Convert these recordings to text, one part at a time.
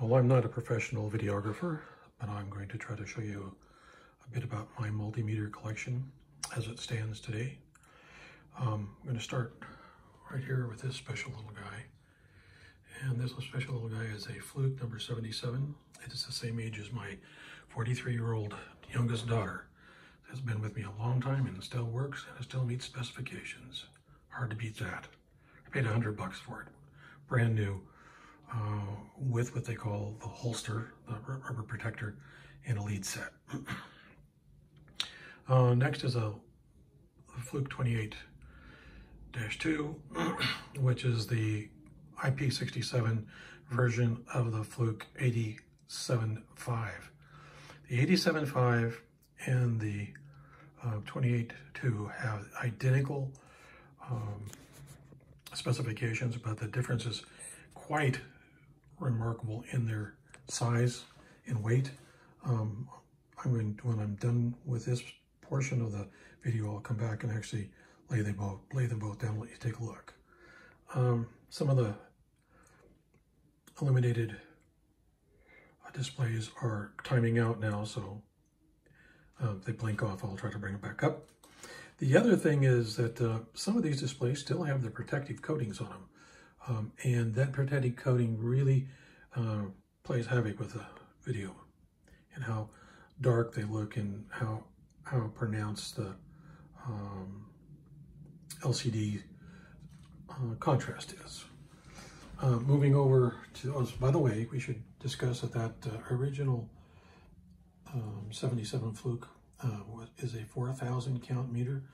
Well, I'm not a professional videographer, but I'm going to try to show you a bit about my multimeter collection as it stands today. I'm going to start right here with this special little guy. And this special little guy is a Fluke number 77. It is the same age as my 43-year-old youngest daughter. It has been with me a long time and it still works and it still meets specifications. Hard to beat that. I paid $100 for it. Brand new. With what they call the holster, the rubber protector, and a lead set. Next is a Fluke 28-2, which is the IP67 version of the Fluke 87.5. The 87.5 and the 28-2 have identical specifications, but the difference is quite remarkable in their size and weight. When I'm done with this portion of the video, I'll come back and actually lay them both down and let you take a look. Some of the illuminated displays are timing out now, so if they blink off, I'll try to bring it back up. The other thing is that some of these displays still have the protective coatings on them. And that protective coating really plays havoc with the video and how dark they look and how pronounced the LCD contrast is. Moving over to, by the way, we should discuss that original 77 Fluke is a 4,000 count meter,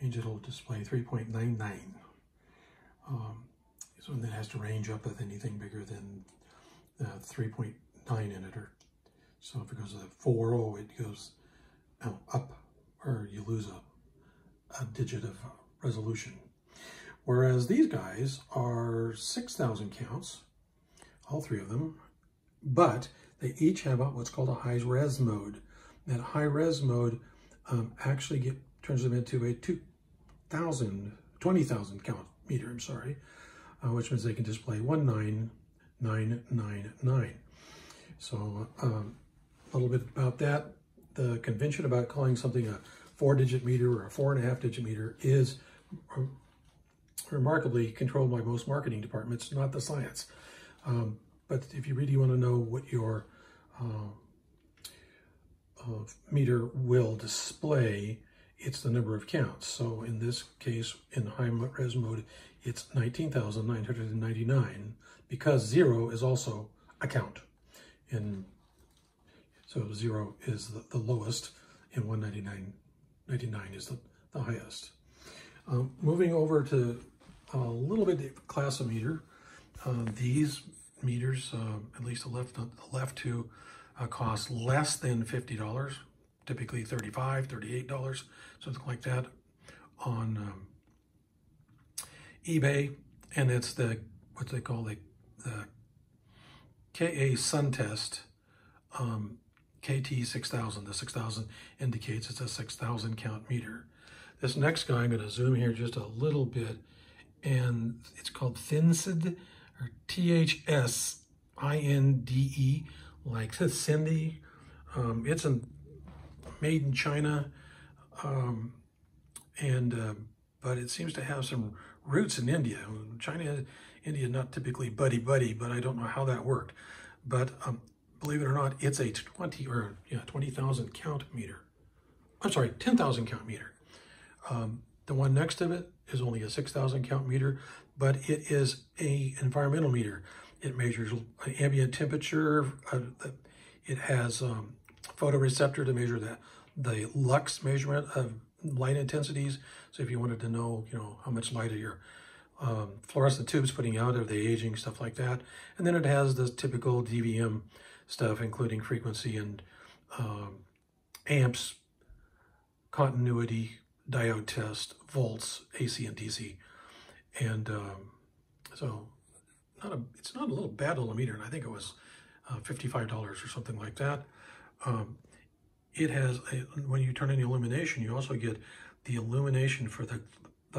means it'll display 3.99. So that has to range up with anything bigger than 3.9 in it, or so if it goes to 4.0, it goes up, or you lose a digit of resolution. Whereas these guys are 6,000 counts, all three of them, but they each have what's called a high-res mode. That high-res mode actually turns them into a 20,000 count meter, I'm sorry. Which means they can display 19999. So a little bit about that. The convention about calling something a 4-digit meter or a 4.5-digit meter is remarkably controlled by most marketing departments, not the science. But if you really want to know what your meter will display, it's the number of counts. So in this case, in high-res mode, it's 19,999 because 0 is also a count. And so 0 is the lowest and 199.99 is the highest. Moving over to a little bit of class of meter. These meters, at least the left two, cost less than $50, typically $35, $38, something like that on eBay, and it's what they call the KA Suntest KT6000. The 6000 indicates it's a 6,000 count meter. This next guy, I'm going to zoom here just a little bit, and it's called Thinsed, or THSINDE, like Cindy. It's made in China, but it seems to have some roots in India. India is not typically buddy-buddy, but I don't know how that worked. But believe it or not, it's a 20,000 count meter. I'm sorry, 10,000 count meter. The one next to it is only a 6,000 count meter, but it is a environmental meter. It measures ambient temperature. It has photoreceptor to measure the lux measurement of light intensities. So if you wanted to know, how much light are your fluorescent tubes putting out, are they aging, stuff like that. And then it has the typical DMM stuff, including frequency and amps, continuity, diode test, volts, AC and DC. And so it's not a little bad little meter, and I think it was $55 or something like that. It has, when you turn on the illumination, you also get the illumination for the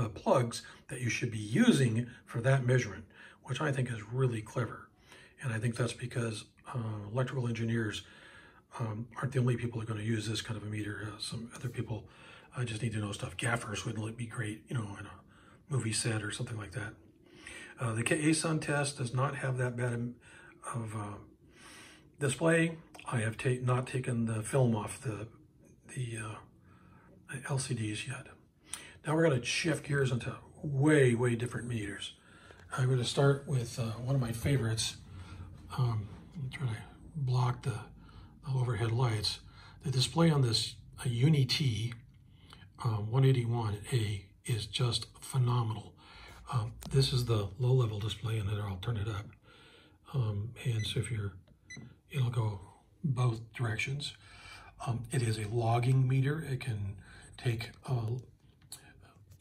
plugs that you should be using for that measurement, which I think is really clever. And I think that's because electrical engineers aren't the only people that are going to use this kind of a meter. Some other people just need to know stuff. Gaffers would be great, you know, in a movie set or something like that. The ASUN test does not have that bad of display. I have not taken the film off the LCDs yet. Now we're going to shift gears into way different meters. I'm going to start with one of my favorites. I'm trying to block the overhead lights. The display on this Uni-T 181A is just phenomenal. This is the low-level display, and then I'll turn it up. And so it'll go both directions. It is a logging meter. It can take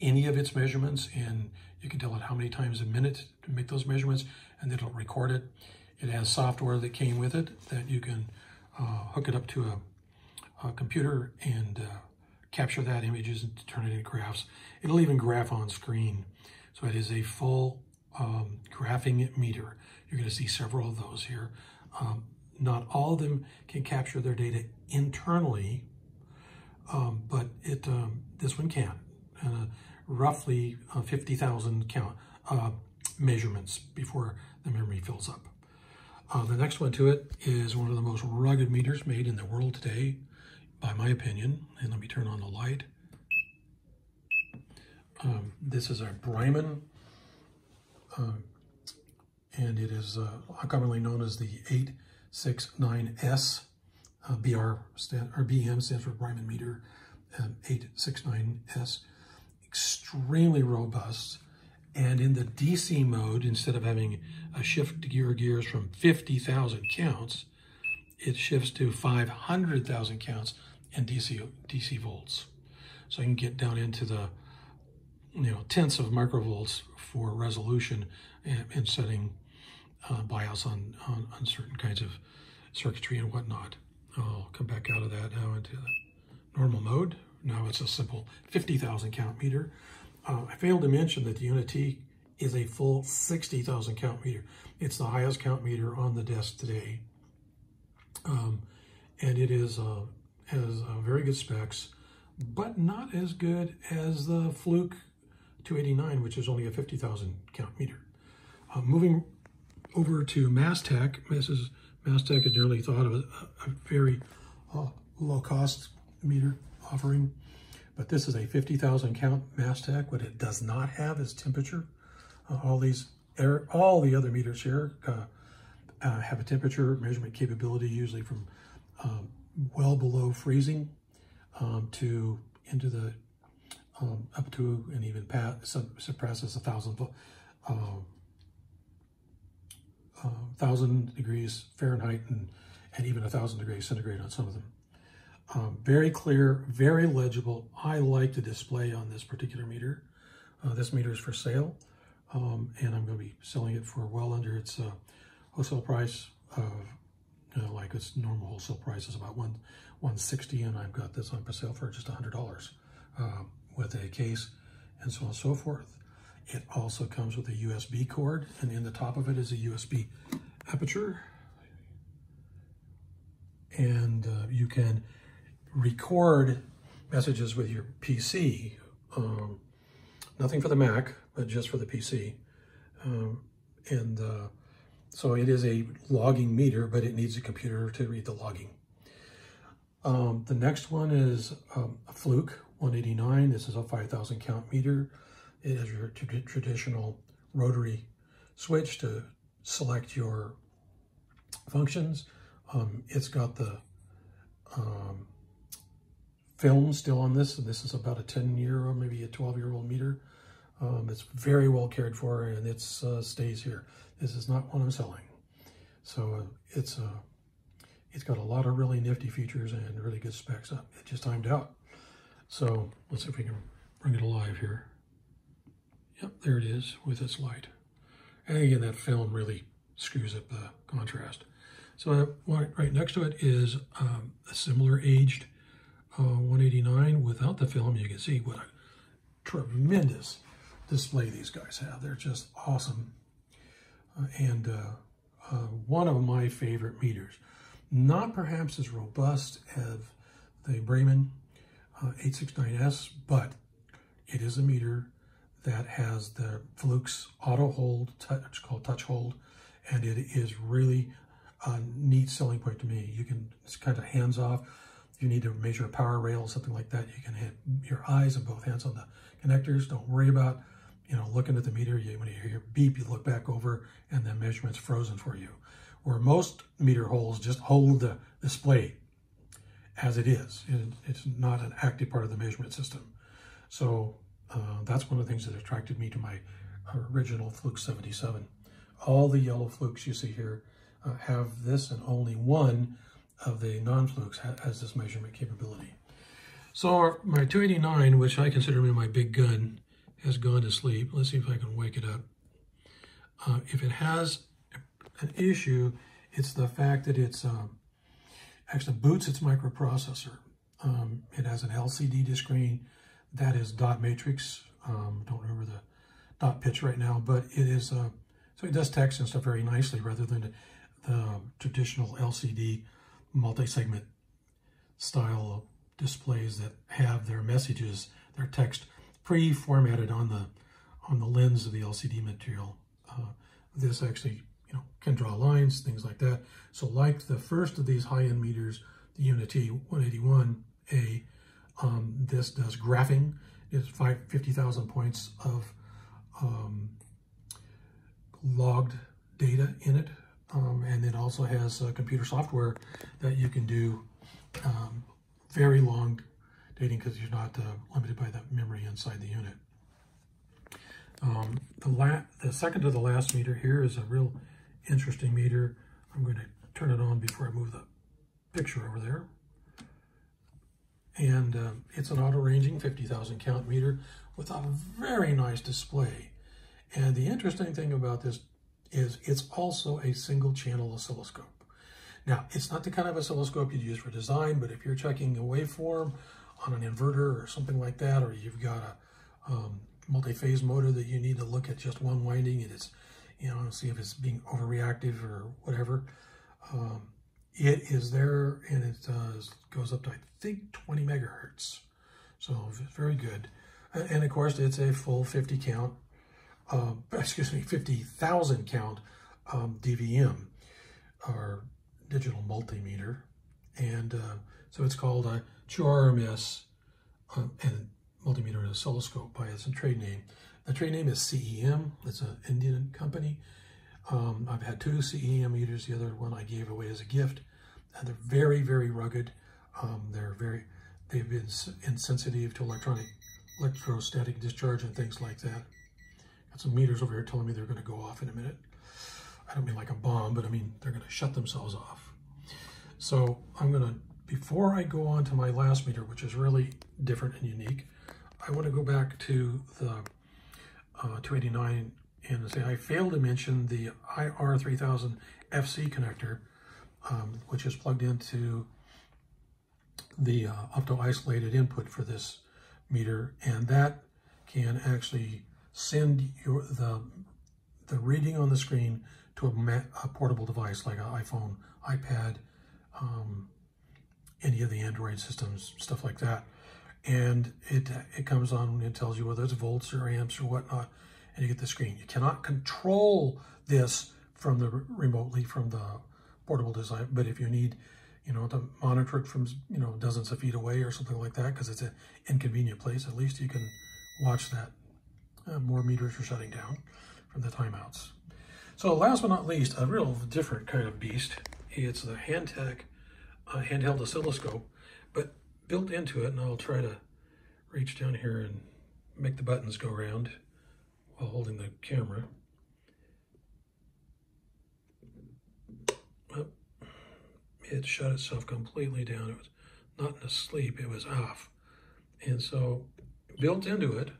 any of its measurements, and you can tell it how many times a minute to make those measurements, and it'll record it. It has software that came with it that you can hook it up to a computer and capture that images and turn it into graphs. It'll even graph on screen. So it is a full graphing meter. You're going to see several of those here. Not all of them can capture their data internally, but this one can. Roughly 50,000 count measurements before the memory fills up. The next one to it is one of the most rugged meters made in the world today, by my opinion. And let me turn on the light. This is a Brymen, and it is commonly known as the 869S. BM stands for Brymen Meter 869S. Extremely robust, and in the DC mode, instead of having a shift gears from 50,000 counts, it shifts to 500,000 counts and DC volts. So you can get down into the tenths of microvolts for resolution and setting BIOS on certain kinds of circuitry and whatnot. I'll come back out of that now into the normal mode. Now it's a simple 50,000 count meter. I failed to mention that the Uni-T is a full 60,000 count meter. It's the highest count meter on the desk today. And it has very good specs, but not as good as the Fluke 289, which is only a 50,000 count meter. Moving over to Mastech, Mastech is generally thought of as a very low cost meter offering, but this is a 50,000 count Mastech. What it does not have is temperature. All the other meters here have a temperature measurement capability, usually from well below freezing to into the up to and even suppresses 1,000 degrees Fahrenheit and even 1,000 degrees centigrade on some of them. Very clear, very legible. I like the display on this particular meter. This meter is for sale, and I'm going to be selling it for well under its wholesale price. Like its normal wholesale price is about $160, and I've got this on for sale for just $100 with a case and so on and so forth. It also comes with a USB cord, and in the top of it is a USB aperture, and you can record messages with your PC. Nothing for the Mac, but just for the PC. So it is a logging meter, but it needs a computer to read the logging. The next one is a Fluke 189. This is a 5,000 count meter. It has your traditional rotary switch to select your functions. It's got the film still on this, and this is about a 10-year or maybe a 12-year-old meter. It's very well cared for, and it stays here. This is not one I'm selling. So it's got a lot of really nifty features and really good specs. It just timed out. So let's see if we can bring it alive here. Yep, there it is with its light. And again, that film really screws up the contrast. So right next to it is a similar aged 189 without the film. You can see what a tremendous display these guys have. They're just awesome. one of my favorite meters. Not perhaps as robust as the Brymen BM869s, but it is a meter that has the Fluke's auto hold, it's called touch hold, and it is really a neat selling point to me. You can, it's kind of hands off. If you need to measure a power rail or something like that, you can hit your eyes and both hands on the connectors. Don't worry about, looking at the meter. When you hear your beep, you look back over and the measurement's frozen for you. Where most meter holes just hold the display as it is. It's not an active part of the measurement system. So that's one of the things that attracted me to my original Fluke 77. All the yellow Flukes you see here have this, and only one of the non-Flukes has this measurement capability. So my 289, which I consider to be my big gun, has gone to sleep. Let's see if I can wake it up. If it has an issue, it's the fact that it's actually boots its microprocessor. It has an LCD screen that is dot matrix. Don't remember the dot pitch right now, but it is so it does text and stuff very nicely rather than the traditional LCD multi-segment style displays that have their messages, their text pre-formatted on the lens of the LCD material. This actually can draw lines, things like that. So like the first of these high-end meters, the Uni-T 181A, this does graphing. It's 50,000 points of logged data in it. And it also has computer software that you can do very long dating because you're not limited by the memory inside the unit. The second to the last meter here is a real interesting meter. I'm going to turn it on before I move the picture over there. And it's an auto-ranging 50,000 count meter with a very nice display. And the interesting thing about this is it's also a single channel oscilloscope. Now, it's not the kind of oscilloscope you'd use for design, but if you're checking a waveform on an inverter or something like that, or you've got a multi-phase motor that you need to look at just one winding and it's, see if it's being overreactive or whatever, it is there, and it goes up to, I think, 20 megahertz. So very good. And of course, it's a full 50 count, 50,000 count DVM, or digital multimeter. And so it's called a QRMS and multimeter and oscilloscope by its trade name. The trade name is CEM. It's an Indian company. I've had two CEM meters. The other one I gave away as a gift. And they're very, very rugged. They've been insensitive to electrostatic discharge and things like that. Got some meters over here telling me they're going to go off in a minute. I don't mean like a bomb, but I mean they're going to shut themselves off. So I'm going to, before I go on to my last meter, which is really different and unique, I want to go back to the 289 and say I failed to mention the IR3000 FC connector, which is plugged into the opto-isolated input for this meter, and that can actually send the reading on the screen to a portable device like an iPhone, iPad, any of the Android systems, stuff like that. And it comes on and it tells you whether it's volts or amps or whatnot, and you get the screen. You cannot control this from remotely from the portable design, but if you need, to monitor it from, dozens of feet away or something like that, because it's an inconvenient place, at least you can watch that. More meters are shutting down from the timeouts. So last but not least, a real different kind of beast. It's the handheld oscilloscope, but built into it, and I'll try to reach down here and make the buttons go around while holding the camera. Oh, it shut itself completely down. It was not in a sleep, it was off. And so built into it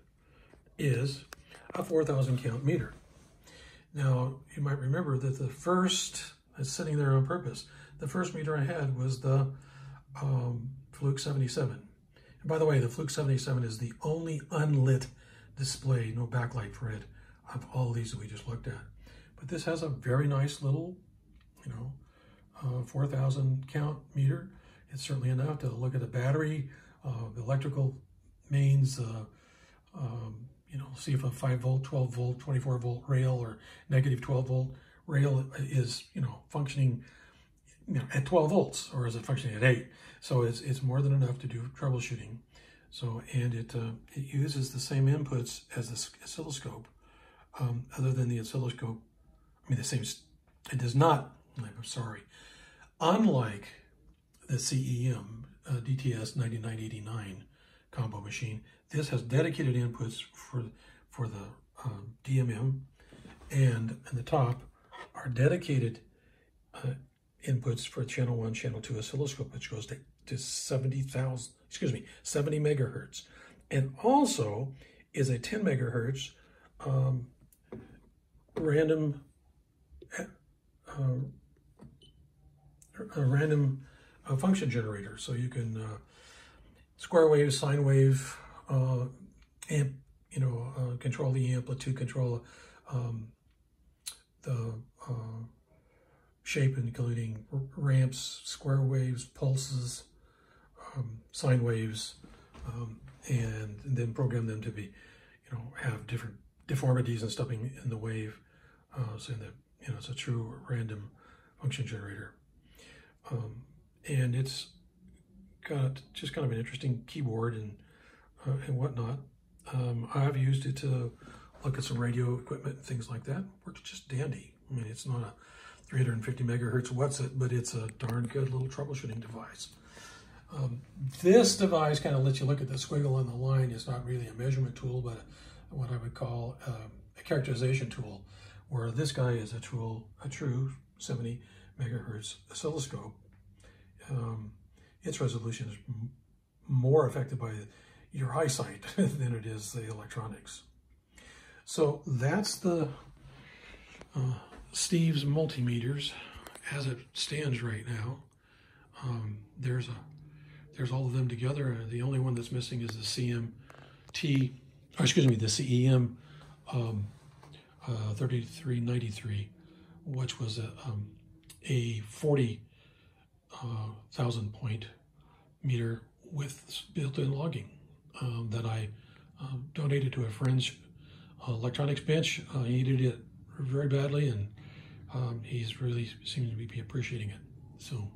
is a 4,000 count meter. Now, you might remember that the first, it's sitting there on purpose, the first meter I had was the Fluke 77. And by the way, the Fluke 77 is the only unlit display, no backlight for it, of all these that we just looked at. But this has a very nice little 4,000 count meter. It's certainly enough to look at the battery, the electrical mains, see if a 5 volt, 12 volt, 24 volt rail or negative 12 volt rail is, functioning at 12 volts, or is it functioning at 8? So it's more than enough to do troubleshooting. So, and it uses the same inputs as the oscilloscope, other than the oscilloscope, it does not, I'm sorry, unlike the CEM DT-9989 combo machine, this has dedicated inputs for the DMM, and in the top are dedicated inputs for channel 1, channel 2 oscilloscope, which goes to 70 megahertz, and also is a 10 megahertz random function generator. So you can square wave, sine wave, control the amplitude, control the shape, including ramps, square waves, pulses, sine waves, and then program them to be, have different deformities and stuff in the wave, so that it's a true random function generator. And it's got just kind of an interesting keyboard and whatnot. I've used it to look at some radio equipment and things like that. Works just dandy. I mean, it's not a 350 megahertz what's it, but it's a darn good little troubleshooting device. This device kind of lets you look at the squiggle on the line. It's not really a measurement tool, but what I would call a characterization tool, where this guy is a true 70 megahertz oscilloscope. Its resolution is more affected by your eyesight than it is the electronics. So that's the Steve's multimeters as it stands right now. There's all of them together. The only one that's missing is the the CEM 3393, which was a 40,000 point meter with built-in logging that I donated to a friend's electronics bench. He needed it very badly, and he's really seems to be appreciating it. So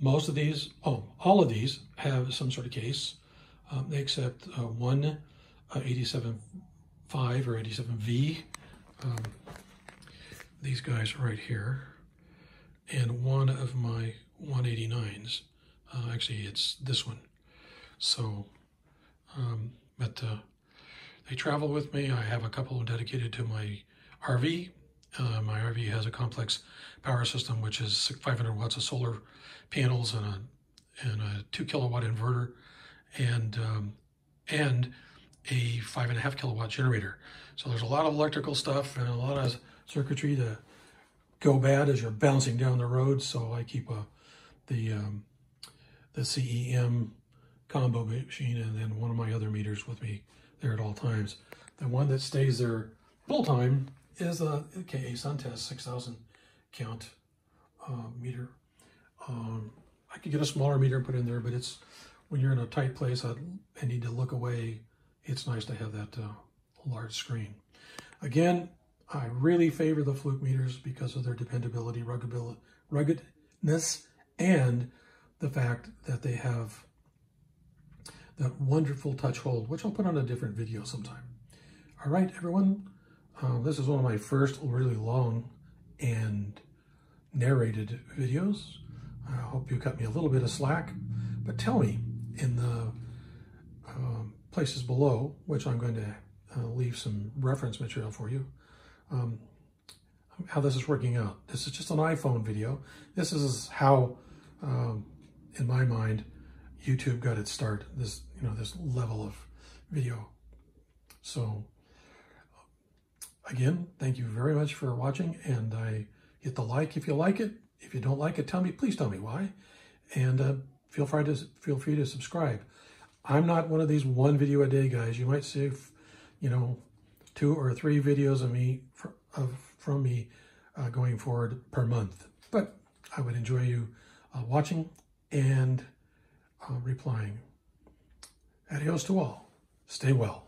most of these, all of these have some sort of case, except one 87.5 or 87V, these guys right here, and one of my 189s. Actually, it's this one. So, but they travel with me. I have a couple dedicated to my RV. My RV has a complex power system, which is 500 watts of solar panels and a 2 kilowatt inverter, and a 5.5 kilowatt generator. So there's a lot of electrical stuff and a lot of circuitry to go bad as you're bouncing down the road. So I keep the CEM combo machine and then one of my other meters with me there at all times. The one that stays there full time is a KA Suntest 6,000 count meter. I could get a smaller meter and put in there, but it's when you're in a tight place, I need to look away. It's nice to have that large screen. Again, I really favor the Fluke meters because of their dependability, ruggedness, and the fact that they have that wonderful touch hold, which I'll put on a different video sometime. All right, everyone. This is one of my first really long and narrated videos. I hope you cut me a little bit of slack, but tell me in the places below, which I'm going to leave some reference material for you, how this is working out. This is just an iPhone video. This is how, in my mind, YouTube got its start. This, this level of video. So, again, thank you very much for watching, and I hit the like if you like it. If you don't like it, please tell me why, and feel free to subscribe. I'm not one of these one video a day guys. You might see, 2 or 3 videos of me from me going forward per month. But I would enjoy you watching and replying. Adios to all. Stay well.